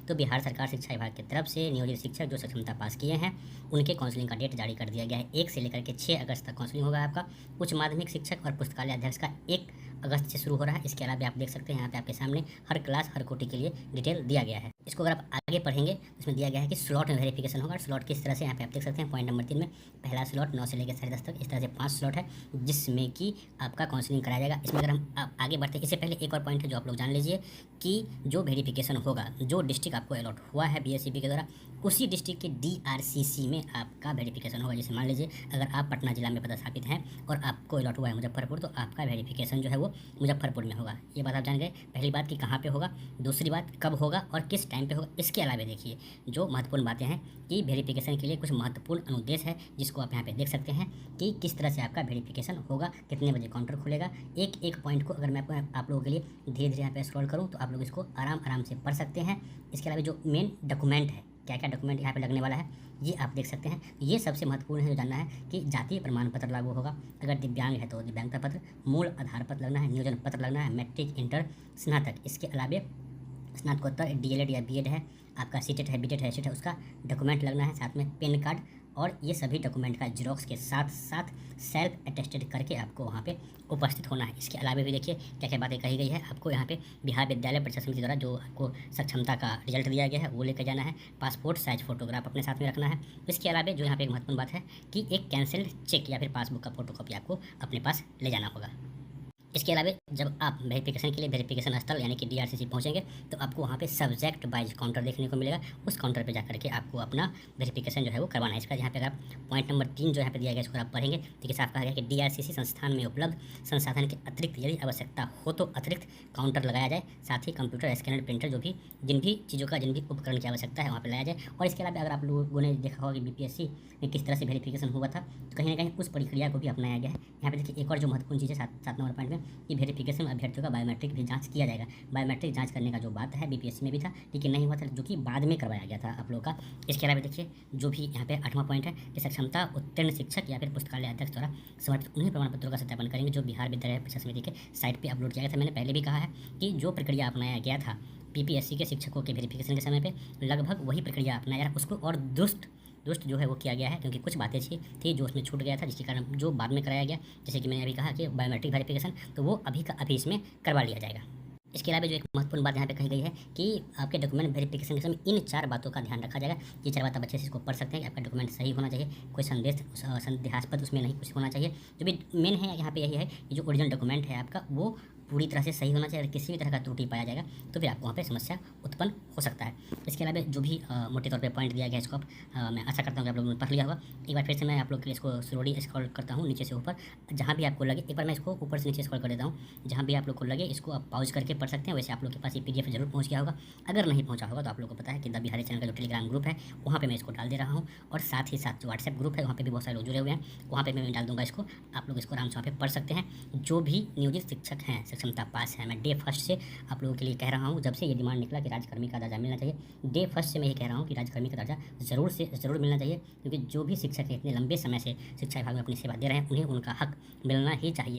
तो बिहार सरकार शिक्षा विभाग की तरफ से नियोजित शिक्षक जो सक्षमता पास किए हैं उनके काउंसलिंग का डेट जारी कर दिया गया है। 1 से लेकर के 6 अगस्त तक काउंसलिंग होगा आपका। उच्च माध्यमिक शिक्षक और पुस्तकालय अध्यक्ष का 1 अगस्त से शुरू हो रहा है। इसके अलावा आप देख सकते हैं यहाँ पे आपके सामने हर क्लास हर कोटि के लिए डिटेल दिया गया है। इसको अगर आप आगे पढ़ेंगे तो इसमें दिया गया है कि स्लॉट में वेरिफिकेशन होगा। स्लॉट किस तरह से यहाँ पे आप देख सकते हैं पॉइंट नंबर 3 में पहला स्लॉट 9 से लेकर 10:30 तक, इस तरह से 5 स्लॉट है जिसमें कि आपका काउंसलिंग कराया जाएगा। इसमें अगर हम आगे बढ़ते हैं, इससे पहले एक और पॉइंट है जो आप लोग जान लीजिए कि जो वेरिफिकेशन होगा, जो डिस्ट्रिक्ट आपको अलॉट हुआ है बीएससीबी के द्वारा, उसी डिस्ट्रिक्ट के डीआरसीसी में आपका वेरिफिकेशन होगा। जैसे मान लीजिए अगर आप पटना जिला में पदस्थापित हैं और आपको अलॉट हुआ है मुजफ्फरपुर, तो आपका वेरिफिकेशन जो है वो मुजफ्फरपुर में होगा। ये बात आप जान गए। पहली बात कि कहाँ पे होगा, दूसरी बात कब होगा और किस टाइम पे होगा। इसके अलावा देखिए जो महत्वपूर्ण बातें हैं कि वेरिफिकेशन के लिए कुछ महत्वपूर्ण अनुदेश है जिसको आप यहाँ पे देख सकते हैं कि किस तरह से आपका वेरिफिकेशन होगा, कितने बजे काउंटर खुलेगा। एक एक पॉइंट को अगर मैं आप लोगों के लिए धीरे धीरे यहाँ पे स्क्रॉल करूँ तो आप लोग इसको आराम से पढ़ सकते हैं। इसके अलावा जो मेन डॉक्यूमेंट है, क्या क्या डॉक्यूमेंट यहाँ पे लगने वाला है ये आप देख सकते हैं। ये सबसे महत्वपूर्ण है जो जानना है कि जातीय प्रमाण पत्र लागू होगा। अगर दिव्यांग है तो दिव्यांगता पत्र, मूल आधार पत्र लगना है, नियोजन पत्र लगना है, मैट्रिक, इंटर, स्नातक। इसके अलावा स्नातकोत्तर डीएलएड या बीएड है, आपका सीटेट है, बीटेट है, सीट है, उसका डॉक्यूमेंट लगना है, साथ में पैन कार्ड। और ये सभी डॉक्यूमेंट का जीरोक्स के साथ साथ सेल्फ अटेस्टेड करके आपको वहाँ पे उपस्थित होना है। इसके अलावा भी देखिए क्या क्या बातें कही गई है। आपको यहाँ पे बिहार विद्यालय परीक्षा समिति द्वारा जो आपको सक्षमता का रिजल्ट दिया गया है वो लेकर जाना है। पासपोर्ट साइज फोटोग्राफ अपने साथ में रखना है। इसके अलावा जो यहाँ पे एक महत्वपूर्ण बात है कि एक कैंसिल्ड चेक या फिर पासबुक का फोटोकॉपी आपको अपने पास ले जाना होगा। इसके अलावा जब आप वेरिफिकेशन के लिए वेरिफिकेशन स्थल यानी कि डीआरसीसी पहुंचेंगे तो आपको वहां पे सब्जेक्ट वाइज काउंटर देखने को मिलेगा। उस काउंटर पे जाकर के आपको अपना वेरिफिकेशन जो है वो करवाना है। इसका यहाँ पे अगर पॉइंट नंबर 3 जो यहाँ पे दिया गया इसको आप पढ़ेंगे देखिए साफ कहा गया कि डीआरसीसी संस्थान में उपलब्ध संसाधन के अतिरिक्त यदि आवश्यकता हो तो अतिरिक्त काउंटर लगाया जाए। साथ ही कंप्यूटर, स्कैनर, प्रिंटर जो भी जिन भी चीज़ों का जिन भी उपकरण की आवश्यकता है वहाँ पर लगाया जाए। और इसके अलावा अगर आप लोगों ने देखा होगा कि बीपीएससी में किस तरह से वेरिफिकेशन हुआ था तो कहीं ना कहीं उस प्रक्रिया को भी अपनाया गया है। यहाँ पे देखिए एक और जो महत्वपूर्ण चीज़ है 7 नंबर पॉइंट में कि वेरिफिकेशन अभ्यर्थियों का बायोमेट्रिक भी जांच किया जाएगा। बायोमेट्रिक जांच करने का जो बात है बीपीएससी में भी था लेकिन नहीं हुआ था, जो कि बाद में करवाया गया था आप लोगों का। इसके अलावा देखिए जो भी यहाँ पे 8वां पॉइंट है कि सक्षमता उत्तीर्ण शिक्षक या फिर पुस्तकालय अध्यक्ष द्वारा समर्पित उन्हीं प्रमाण पत्रों का सत्यापन करेंगे जो बिहार विद्यालय परीक्षा समिति के साइट पर अपलोड किया गया था। मैंने पहले भी कहा है कि जो प्रक्रिया अपनाया गया था पीपीएससी के शिक्षकों के वेरिफिकेशन के समय पे लगभग वही प्रक्रिया अपनाया रहा, उसको और दुरुस्त जो है वो किया गया है क्योंकि कुछ बातें थी जो उसमें छूट गया था जिसके कारण जो बाद में कराया गया। जैसे कि मैंने अभी कहा कि बायोमेट्रिक वेरिफिकेशन तो वो अभी का अभी इसमें करवा लिया जाएगा। इसके अलावा जो एक महत्वपूर्ण बात यहाँ पे कही गई है कि आपके डॉक्यूमेंट वेरिफिकेशन के समय इन 4 बातों का ध्यान रखा जाएगा। ये 4 बात आप अच्छे से इसको पढ़ सकते हैं कि आपका डॉक्यूमेंट सही होना चाहिए, कोई संदेहास्पद उसमें नहीं कुछ होना चाहिए। जो भी मेन है यहाँ पे यही है कि जो ओरिजिनल डॉक्यूमेंट है आपका वो पूरी तरह से सही होना चाहिए। अगर किसी भी तरह का त्रुटि पाया जाएगा तो फिर आपको वहाँ पे समस्या उत्पन्न हो सकता है। इसके अलावा जो भी मोटे तौर पे पॉइंट दिया गया है इसको मैं आशा करता हूँ कि आप लोगों ने पढ़ लिया होगा। एक बार फिर से मैं आप लोग के लिए इसको स्लोली स्क्रॉल करता हूँ नीचे से ऊपर, जहाँ भी आपको लगे एक बार मैं इसको ऊपर से नीचे स्क्रॉल कर देता हूँ। जहाँ भी आप लोग को लगे इसको आप पॉज करके पढ़ सकते हैं। वैसे आप लोग के पास ये PDF जरूर पहुँच गया होगा। अगर नहीं पहुँचा होगा तो आप लोग को पता है कि द बिहारी चैनल का जो टेलीग्राम ग्रुप है वहाँ पर मैं इसको डाल दे रहा हूँ। और साथ ही साथ जो व्हाट्सएप ग्रुप है वहाँ पर भी बहुत सारे लोग जुड़े हुए हैं, वहाँ पर मैं डाल दूँगा इसको। आप लोग इसको आराम से वहाँ पर पढ़ सकते हैं। जो भी नियोजित शिक्षक हैं सक्षमता पास है, डे फर्स्ट से आप लोगों के लिए कह रहा हूँ, जब से ये डिमांड निकला कि राज्यकर्मी का दर्जा मिलना चाहिए, डे फर्स्ट से मैं ये कह रहा हूँ कि राज्यकर्मी का दर्जा ज़रूर से ज़रूर मिलना चाहिए। क्योंकि जो भी शिक्षक इतने लंबे समय से शिक्षा विभाग में अपनी सेवा दे रहे हैं उन्हें उनका हक मिलना ही चाहिए।